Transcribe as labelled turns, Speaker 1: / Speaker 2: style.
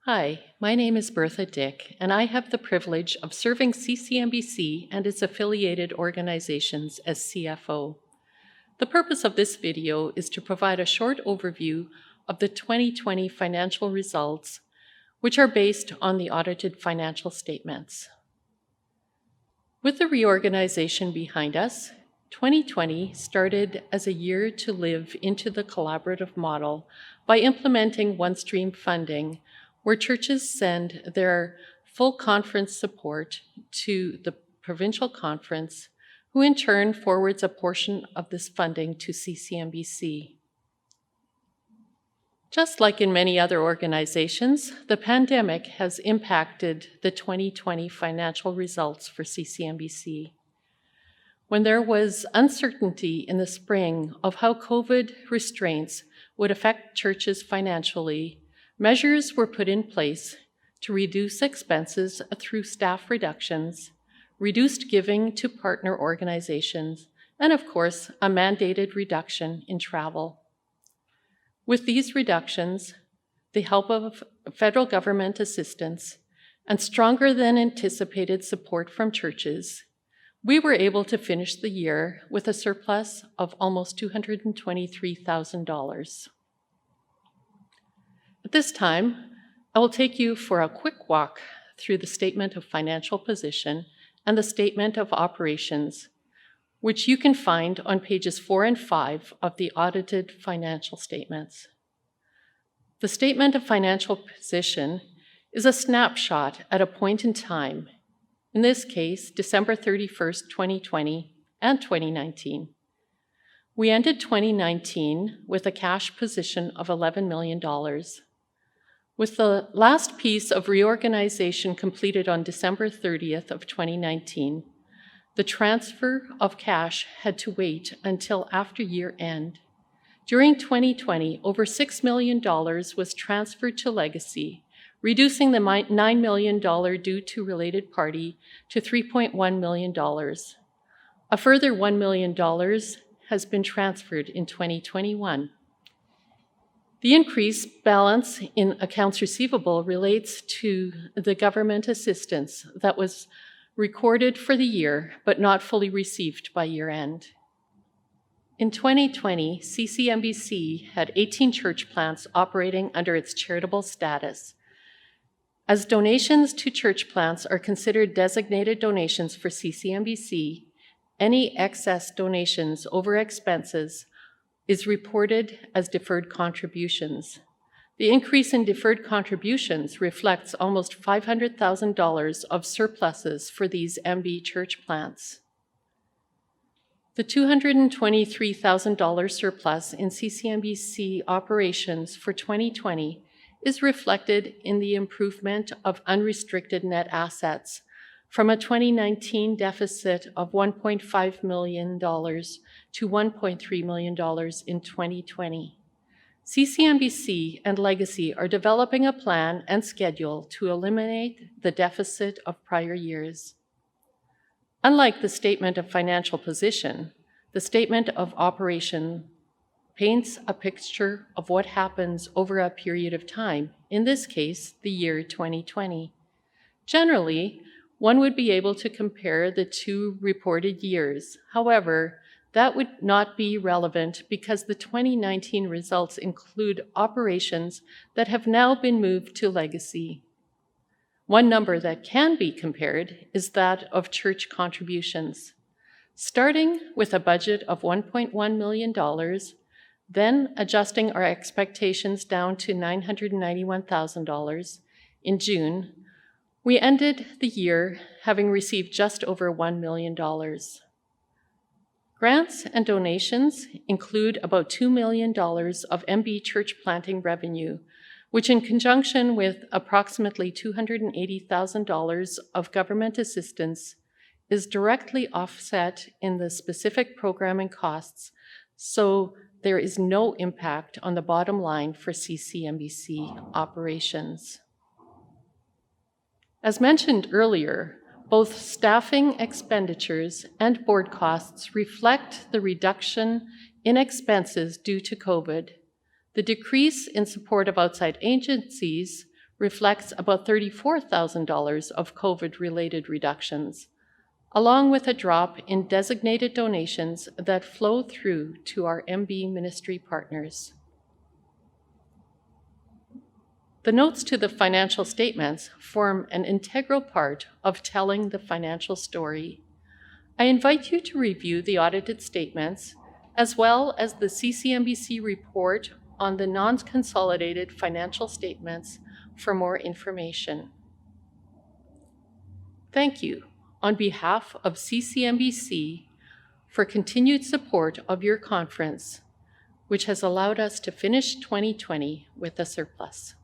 Speaker 1: Hi, my name is Bertha Dick, and I have the privilege of serving CCMBC and its affiliated organizations as CFO. The purpose of this video is to provide a short overview of the 2020 financial results, which are based on the audited financial statements. With the reorganization behind us, 2020 started as a year to live into the collaborative model by implementing one-stream funding, where churches send their full conference support to the provincial conference, who in turn forwards a portion of this funding to CCMBC. Just like in many other organizations, the pandemic has impacted the 2020 financial results for CCMBC. When there was uncertainty in the spring of how COVID restraints would affect churches financially, measures were put in place to reduce expenses through staff reductions, reduced giving to partner organizations, and of course, a mandated reduction in travel. With these reductions, the help of federal government assistance, and stronger than anticipated support from churches, we were able to finish the year with a surplus of almost $223,000. At this time, I will take you for a quick walk through the Statement of Financial Position and the Statement of Operations, which you can find on pages 4 and 5 of the audited financial statements. The Statement of Financial Position is a snapshot at a point in time, in this case, December 31st, 2020 and 2019. We ended 2019 with a cash position of $11 million. With the last piece of reorganization completed on December 30th of 2019, the transfer of cash had to wait until after year end. During 2020, over $6 million was transferred to Legacy, reducing the $9 million due to related party to $3.1 million. A further $1 million has been transferred in 2021. The increased balance in accounts receivable relates to the government assistance that was recorded for the year, but not fully received by year end. In 2020, CCMBC had 18 church plants operating under its charitable status. As donations to church plants are considered designated donations for CCMBC, any excess donations over expenses is reported as deferred contributions. The increase in deferred contributions reflects almost $500,000 of surpluses for these MB church plants. The $223,000 surplus in CCMBC operations for 2020 is reflected in the improvement of unrestricted net assets from a 2019 deficit of $1.5 million to $1.3 million in 2020. CCMBC and Legacy are developing a plan and schedule to eliminate the deficit of prior years. Unlike the Statement of Financial Position, the Statement of Operation paints a picture of what happens over a period of time, in this case, the year 2020. Generally, one would be able to compare the two reported years. However, that would not be relevant because the 2019 results include operations that have now been moved to Legacy. One number that can be compared is that of church contributions. Starting with a budget of $1.1 million, then adjusting our expectations down to $991,000 in June, we ended the year having received just over $1 million. Grants and donations include about $2 million of MB church planting revenue, which in conjunction with approximately $280,000 of government assistance is directly offset in the specific programming costs, so there is no impact on the bottom line for CCMBC operations. As mentioned earlier, both staffing expenditures and board costs reflect the reduction in expenses due to COVID. The decrease in support of outside agencies reflects about $34,000 of COVID-related reductions, along with a drop in designated donations that flow through to our MB ministry partners. The notes to the financial statements form an integral part of telling the financial story. I invite you to review the audited statements as well as the CCMBC report on the non-consolidated financial statements for more information. Thank you on behalf of CCMBC for continued support of your conference, which has allowed us to finish 2020 with a surplus.